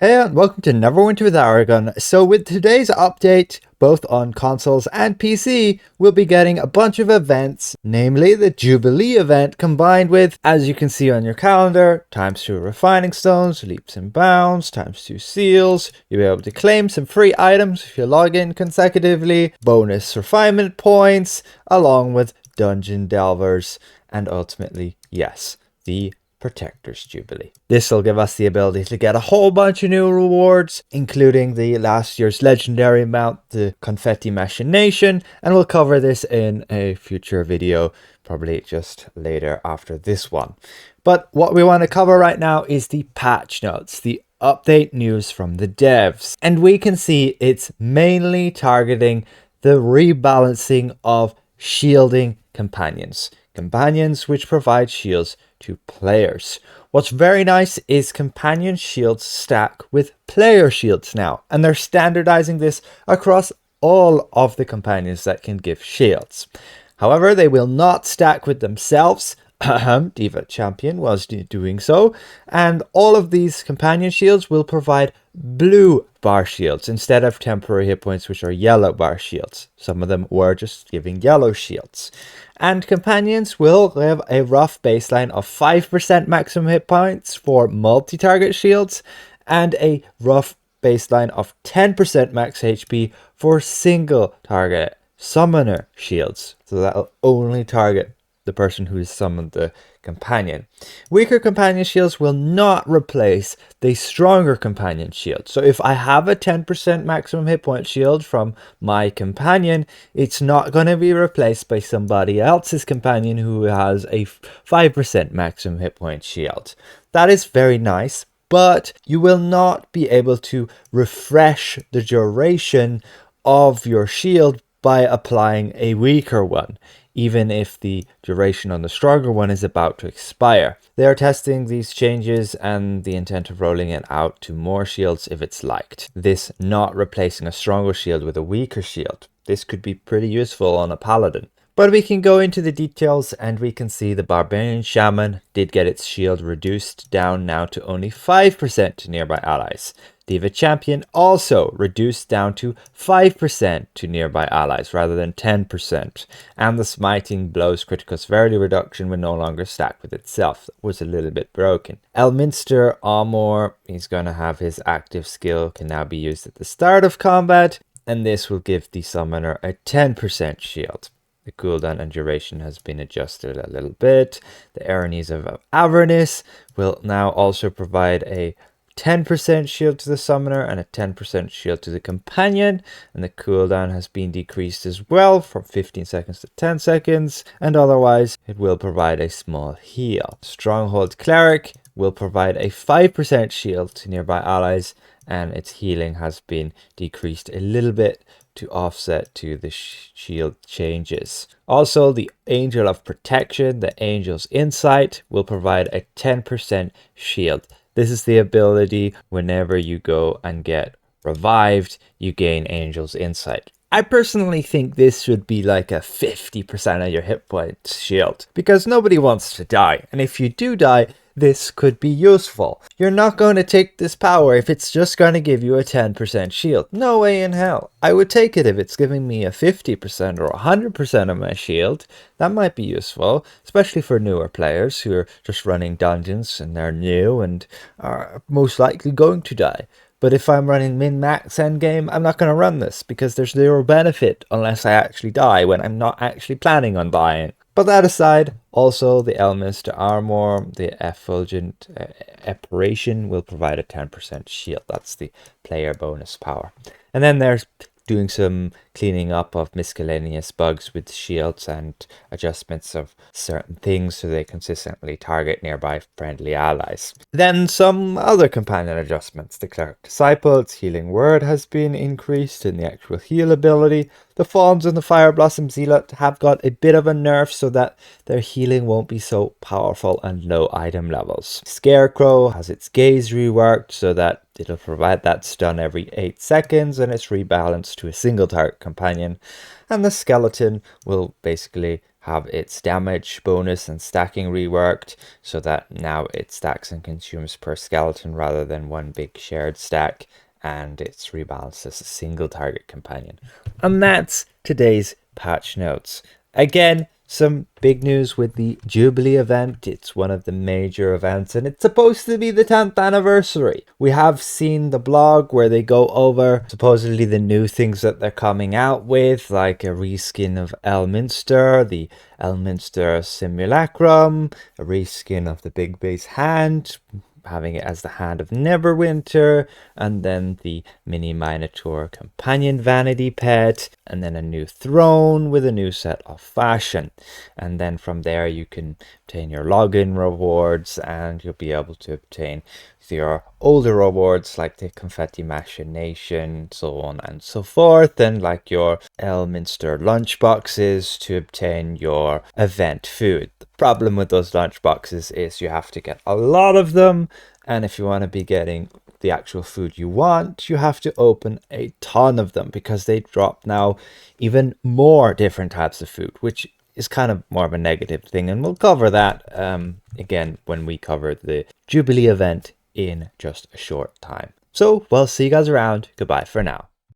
Hey and welcome to Neverwinter with Aragon. So with today's update, both on consoles and PC, we'll be getting a bunch of events, namely the Jubilee event combined with, as you can see on your calendar, ×2 refining stones, leaps and bounds, ×2 seals. You'll be able to claim some free items if you log in consecutively, bonus refinement points, along with dungeon delvers, and ultimately, yes, the Protector's Jubilee. This will give us the ability to get a whole bunch of new rewards, including the last year's legendary mount, the Confetti Machination, and we'll cover this in a future video, probably just later after this one. But what we want to cover right now is the patch notes, the update news from the devs. And we can see it's mainly targeting the rebalancing of shielding companions. Companions which provide shields to players. What's very nice is companion shields stack with player shields now, and they're standardizing this across all of the companions that can give shields. However, they will not stack with themselves. Diva Champion was doing so, and all of these companion shields will provide blue bar shields instead of temporary hit points, which are yellow bar shields. Some of them were just giving yellow shields. And companions will have a rough baseline of 5% maximum hit points for multi-target shields and a rough baseline of 10% max HP for single target summoner shields. So that'll only target the person who has summoned the companion. Weaker companion shields will not replace the stronger companion shield. So if I have a 10% maximum hit point shield from my companion, it's not going to be replaced by somebody else's companion who has a 5% maximum hit point shield. That is very nice, but you will not be able to refresh the duration of your shield by applying a weaker one, even if the duration on the stronger one is about to expire. They are testing these changes and the intent of rolling it out to more shields if it's liked. This not replacing a stronger shield with a weaker shield. This could be pretty useful on a paladin. But we can go into the details and we can see the Barbarian Shaman did get its shield reduced down now to only 5% to nearby allies. Diva Champion also reduced down to 5% to nearby allies rather than 10%. And the Smiting Blows critical severity reduction will no longer stack with itself. That was a little bit broken. Elminster Armor, he's going to have his active skill, can now be used at the start of combat. And this will give the summoner a 10% shield. The cooldown and duration has been adjusted a little bit. The Ironies of Avernus will now also provide a 10% shield to the summoner and a 10% shield to the companion, and the cooldown has been decreased as well from 15 seconds to 10 seconds, and otherwise it will provide a small heal. Stronghold Cleric will provide a 5% shield to nearby allies, and its healing has been decreased a little bit to offset to the shield changes. Also, the Angel of Protection, the Angel's Insight, will provide a 10% shield. This is the ability whenever you go and get revived, you gain Angel's Insight. I personally think this should be like a 50% of your hit points shield, because nobody wants to die, and if you do die, this could be useful. You're not going to take this power if it's just going to give you a 10% shield. No way in hell. I would take it if it's giving me a 50% or 100% of my shield. That might be useful, especially for newer players who are just running dungeons and they're new and are most likely going to die. But if I'm running min-max endgame, I'm not going to run this because there's zero benefit unless I actually die when I'm not actually planning on dying. But that aside, also the Elminster Armor, the Effulgent Apparition will provide a 10% shield. That's the player bonus power. And then there's doing some cleaning up of miscellaneous bugs with shields and adjustments of certain things so they consistently target nearby friendly allies. Then some other companion adjustments. The Cleric Disciple, its healing word has been increased in the actual heal ability. The Fawns and the Fire Blossom Zealot have got a bit of a nerf so that their healing won't be so powerful and low item levels. Scarecrow has its gaze reworked so that it'll provide that stun every 8 seconds and it's rebalanced to a single target companion. And the Skeleton will basically have its damage bonus and stacking reworked so that now it stacks and consumes per skeleton rather than one big shared stack, and it's rebalanced as a single target companion. And that's today's patch notes. Again, some big news with the Jubilee event. It's one of the major events and it's supposed to be the 10th anniversary. We have seen the blog where they go over supposedly the new things that they're coming out with, like a reskin of Elminster, the Elminster Simulacrum, a reskin of the Big Base Hand, having it as the Hand of Neverwinter, and then the Mini Minotaur Companion Vanity Pet, and then a new throne with a new set of fashion. And then from there you can obtain your login rewards, and you'll be able to obtain your older rewards like the Confetti Machination, so on and so forth, and like your Elminster lunchboxes to obtain your event food. The problem with those lunchboxes is you have to get a lot of them, and if you want to be getting the actual food you want, you have to open a ton of them because they drop now even more different types of food, which is kind of more of a negative thing, and we'll cover that again when we cover the Jubilee event in just a short time. So, we'll see you guys around. Goodbye for now.